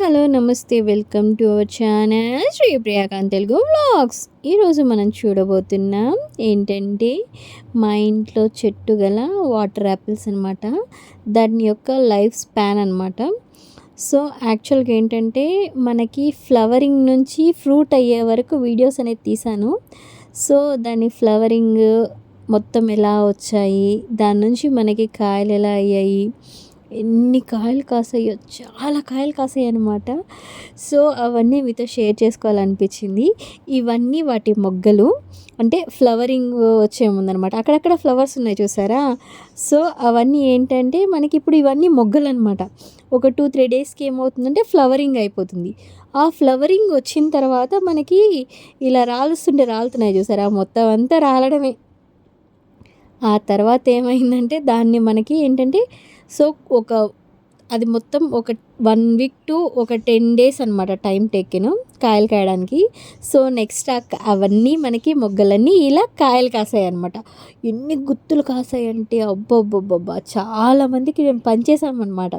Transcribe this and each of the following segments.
Hello నమస్తే welcome to our channel Shri Priyakanth Telugu vlogs. ఈరోజు మనం చూడబోతున్నాం ఏంటంటే మా ఇంట్లో చెట్టు గల వాటర్ యాపిల్స్ అనమాట. దాని యొక్క లైఫ్ స్పాన్ అనమాట. సో యాక్చువల్గా ఏంటంటే మనకి ఫ్లవరింగ్ నుంచి ఫ్రూట్ అయ్యే వరకు వీడియోస్ అనేది తీసాను. సో దాని ఫ్లవరింగ్ మొత్తం ఎలా వచ్చాయి, దాని నుంచి మనకి కాయలు ఎలా అయ్యాయి, ఎన్ని కాయలు కాసాయో, చాలా కాయలు కాసాయి అనమాట. సో అవన్నీ మీతో షేర్ చేసుకోవాలనిపించింది. ఇవన్నీ వాటి మొగ్గలు, అంటే ఫ్లవరింగ్ వచ్చే ముందనమాట. అక్కడక్కడ ఫ్లవర్స్ ఉన్నాయి చూసారా. సో అవన్నీ ఏంటంటే మనకి ఇప్పుడు ఇవన్నీ మొగ్గలు అనమాట. ఒక 2-3 డేస్కి ఏమవుతుందంటే ఫ్లవరింగ్ అయిపోతుంది. ఆ ఫ్లవరింగ్ వచ్చిన తర్వాత మనకి ఇలా రాలుతున్నాయి చూసారా, మొత్తం అంతా రాలడమే. ఆ తర్వాత ఏమైందంటే దాన్ని మనకి ఏంటంటే సో ఒక అది మొత్తం ఒక 1 వీక్ టు ఒక 10 డేస్ అనమాట టైం టేకెను కాయలు కాయడానికి. సో నెక్స్ట్ అవన్నీ మనకి మొగ్గలన్నీ ఇలా కాయలు కాసాయి అనమాట. ఎన్ని గుత్తులు కాసాయంటే అబ్బబ్బబ్బబ్బా, చాలామందికి మేము పనిచేసామన్నమాట.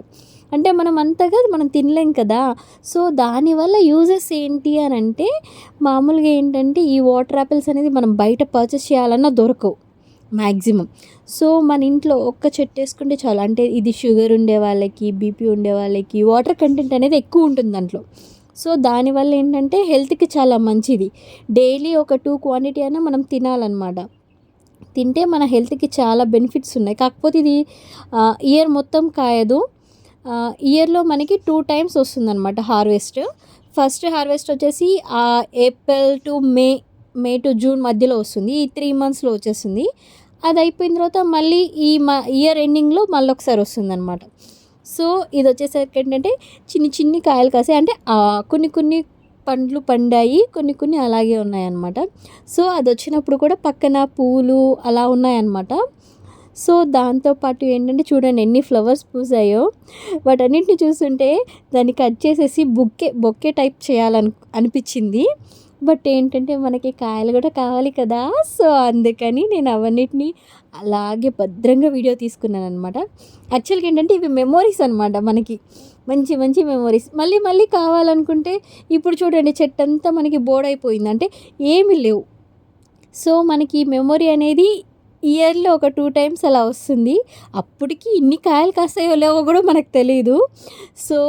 అంటే మనం అంతగా మనం తినలేం కదా. సో దానివల్ల యూజెస్ ఏంటి అని అంటే, మామూలుగా ఏంటంటే ఈ వాటర్ యాపిల్స్ అనేది మనం బయట పర్చేస్ చేయాలన్నా దొరకవు మ్యాక్సిమం. సో మన ఇంట్లో ఒక్క చెట్టు వేసుకుంటే చాలు. అంటే ఇది షుగర్ ఉండే వాళ్ళకి, బీపీ ఉండే వాళ్ళకి వాటర్ కంటెంట్ అనేది ఎక్కువ ఉంటుంది దాంట్లో. సో దానివల్ల ఏంటంటే హెల్త్కి చాలా మంచిది. డైలీ ఒక 2 క్వాంటిటీ అయినా మనం తినాలన్నమాట. తింటే మన హెల్త్కి చాలా బెనిఫిట్స్ ఉన్నాయి. కాకపోతే ఇది ఇయర్ మొత్తం కాయదు. ఇయర్లో మనకి 2 టైమ్స్ వస్తుందన్నమాట హార్వెస్ట్. ఫస్ట్ హార్వెస్ట్ వచ్చేసి April to May to June మధ్యలో వస్తుంది. ఈ 3 మంత్స్లో వచ్చేస్తుంది. అది అయిపోయిన తర్వాత మళ్ళీ ఈ ఇయర్ ఎండింగ్లో మళ్ళీ ఒకసారి వస్తుందన్నమాట. సో ఇది వచ్చేసరికి ఏంటంటే చిన్ని కాయలు కాసాయి. అంటే కొన్ని పండ్లు పండాయి, కొన్ని అలాగే ఉన్నాయన్నమాట. సో అది వచ్చినప్పుడు కూడా పక్కన పూలు అలా ఉన్నాయన్నమాట. సో దాంతోపాటు ఏంటంటే చూడండి ఎన్ని ఫ్లవర్స్ పూసాయో. వాటన్నిటిని చూస్తుంటే దాన్ని కట్ చేసేసి బొక్కే టైప్ అనిపించింది. బట్ ఏంటంటే మనకి కాయలు కూడా కావాలి కదా. సో అందుకని నేను అవన్నిటిని అలాగే భద్రంగా వీడియో తీసుకున్నాను అనమాట. యాక్చువల్గా ఏంటంటే ఇవి మెమోరీస్ అనమాట మనకి, మంచి మెమోరీస్. మళ్ళీ కావాలనుకుంటే ఇప్పుడు చూడండి చెట్టు అంతా మనకి బోర్డైపోయింది, అంటే ఏమీ లేవు. సో మనకి మెమొరీ అనేది ఇయర్లో ఒక 2 టైమ్స్ అలా వస్తుంది. అప్పటికి ఇన్ని కాయలు కాస్తాయో లేవో కూడా మనకు తెలీదు. సో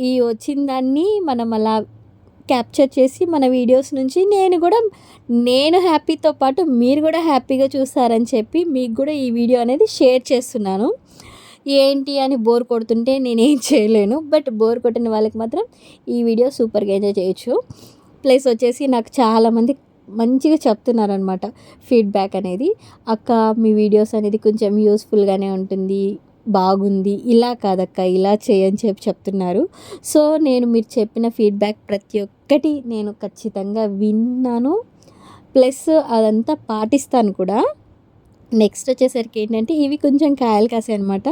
ఈ వచ్చిన దాన్ని మనం అలా క్యాప్చర్ చేసి మన వీడియోస్ నుంచి నేను హ్యాపీతో పాటు మీరు కూడా హ్యాపీగా చూస్తారని చెప్పి మీకు కూడా ఈ వీడియో అనేది షేర్ చేస్తున్నాను. ఏంటి అని బోర్ కొడుతుంటే నేనేం చేయలేను. బట్ బోర్ కొట్టిన వాళ్ళకి మాత్రం ఈ వీడియో సూపర్గా ఎంజాయ్ చేయొచ్చు. ప్లస్ వచ్చేసి నాకు చాలామంది మంచిగా చెప్తున్నారనమాట ఫీడ్బ్యాక్ అనేది. అక్క మీ వీడియోస్ అనేది కొంచెం యూస్ఫుల్గానే ఉంటుంది, బాగుంది, ఇలా కాదక్క ఇలా చేయని చెప్తున్నారు. సో నేను మీరు చెప్పిన ఫీడ్బ్యాక్ ప్రతి ఒక్కటి నేను ఖచ్చితంగా విన్నాను. ప్లస్ అదంతా పాటిస్తాను కూడా. నెక్స్ట్ వచ్చేసరికి ఏంటంటే ఇవి కొంచెం కాయలు కాసాయి అనమాట.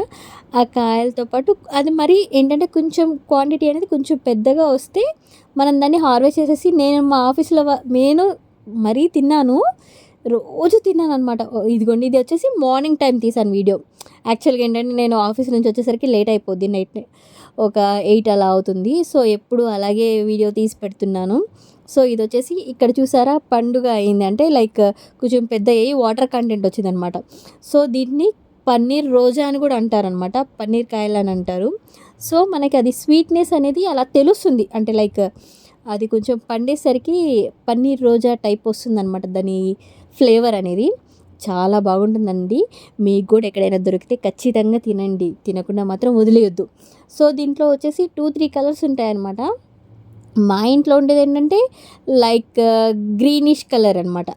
ఆ కాయలతో పాటు అది మరి ఏంటంటే కొంచెం క్వాంటిటీ అనేది కొంచెం పెద్దగా వస్తే మనం దాన్ని హార్వెస్ట్ చేసేసి నేను మా ఆఫీస్లో నేను మరీ రోజు తిన్నాను అనమాట. ఇదిగోండి ఇది వచ్చేసి మార్నింగ్ టైం తీసాను వీడియో. యాక్చువల్గా ఏంటంటే నేను ఆఫీస్ నుంచి వచ్చేసరికి లేట్ అయిపోద్ది, నైట్ ఒక 8 అలా అవుతుంది. సో ఎప్పుడు అలాగే వీడియో తీసి పెడుతున్నాను. సో ఇది వచ్చేసి ఇక్కడ చూసారా పండుగ అయింది, అంటే లైక్ కొంచెం పెద్ద అయ్యి వాటర్ కంటెంట్ వచ్చిందనమాట. సో దీన్ని పన్నీర్ రోజా అని కూడా అంటారనమాట, పన్నీర్ కాయలు అని అంటారు. సో మనకి అది స్వీట్నెస్ అనేది అలా తెలుస్తుంది, అంటే లైక్ అది కొంచెం పండేసరికి పన్నీర్ రోజా టైప్ వస్తుందన్నమాట దాని ఫ్లేవర్ అనేది. చాలా బాగుంటుందండి. మీకు కూడా ఎక్కడైనా దొరికితే ఖచ్చితంగా తినండి, తినకుండా మాత్రం వదిలేయొద్దు. సో దీంట్లో వచ్చేసి 2-3 కలర్స్ ఉంటాయన్నమాట. మా ఇంట్లో ఉండేది ఏంటంటే లైక్ గ్రీనిష్ కలర్ అనమాట.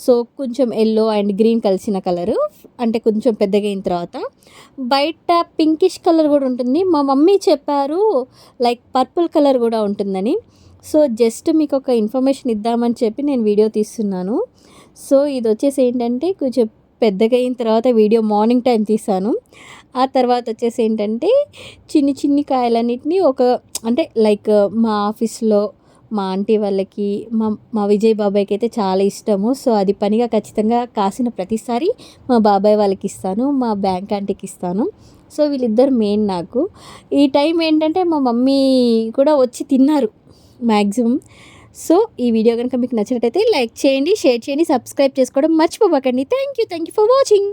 సో కొంచెం ఎల్లో అండ్ గ్రీన్ కలిసిన కలరు, అంటే కొంచెం పెద్దగా అయిన తర్వాత బయట పింకిష్ కలర్ కూడా ఉంటుంది. మా మమ్మీ చెప్పారు లైక్ పర్పుల్ కలర్ కూడా ఉంటుందని. సో జస్ట్ మీకు ఒక ఇన్ఫర్మేషన్ ఇద్దామని చెప్పి నేను వీడియో తీస్తున్నాను. సో ఇది వచ్చేసి ఏంటంటే కొంచెం పెద్దగా అయిన తర్వాత వీడియో మార్నింగ్ టైం తీసాను. ఆ తర్వాత వచ్చేసి ఏంటంటే చిన్ని కాయలన్నిటిని అంటే లైక్ మా ఆఫీస్లో మా ఆంటీ వాళ్ళకి, మా విజయ్ బాబాయ్కి అయితే చాలా ఇష్టము. సో అది పనిగా ఖచ్చితంగా కాసిన ప్రతిసారి మా బాబాయ్ వాళ్ళకి ఇస్తాను, మా బ్యాంక్ ఆంటీకి ఇస్తాను. సో వీళ్ళిద్దరు మెయిన్ నాకు. ఈ టైం ఏంటంటే మా మమ్మీ కూడా వచ్చి తిన్నారు మ్యాక్సిమం. సో ఈ వీడియో కనుక మీకు నచ్చినట్టయితే లైక్ చేయండి, షేర్ చేయండి, సబ్స్క్రైబ్ చేసుకోవడం మర్చిపోకండి. Thank you for watching.